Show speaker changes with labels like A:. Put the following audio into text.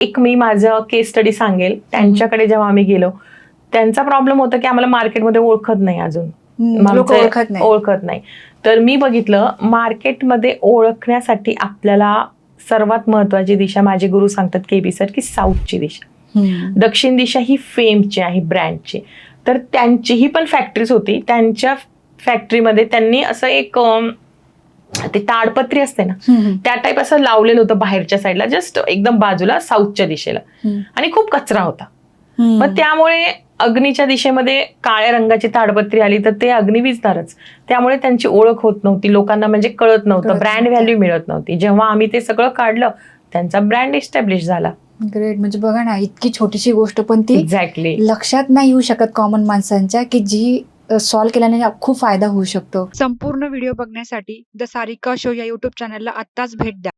A: एक मी माझं केस स्टडी सांगेल. त्यांच्याकडे जेव्हा आम्ही गेलो, त्यांचा प्रॉब्लेम होता की आम्हाला मार्केटमध्ये ओळखत नाही अजून,
B: लोक
A: ओळखत नाही. तर मी बघितलं मार्केटमध्ये ओळखण्यासाठी आपल्याला सर्वात महत्वाची दिशा माझे गुरु सांगतात KB सर की साऊथची दिशा. दक्षिण दिशा ही फेमची आहे, ब्रँडची. तर त्यांचीही पण फॅक्टरीज होती. त्यांच्या फॅक्टरीमध्ये त्यांनी असं एक ते ताडपत्री असते ना, त्या टाईप असं लावलेलं होतं बाहेरच्या साईडला, जस्ट एकदम बाजूला साऊथच्या दिशेला, आणि खूप कचरा होता. मग त्यामुळे अग्नीच्या दिशेमध्ये काळ्या रंगाची ताडपत्री आली तर ते अग्नी विजणारच. त्यामुळे त्यांची ओळख होत नव्हती लोकांना, म्हणजे कळत नव्हतं, ब्रँड व्हॅल्यू मिळत नव्हती. जेव्हा आम्ही ते सगळं काढलं, त्यांचा ब्रँड इस्टॅब्लिश झाला.
B: ग्रेट. म्हणजे बघा ना, इतकी छोटीशी गोष्ट पण ती
A: एक्झॅक्टली
B: लक्षात नाही येऊ शकत कॉमन माणसांच्या, की जी सॉल्व्ह केल्याने खूप फायदा होऊ शकतो. संपूर्ण व्हिडिओ बघण्यासाठी द सारिका शो या युट्यूब चॅनलला आत्ताच भेट द्या.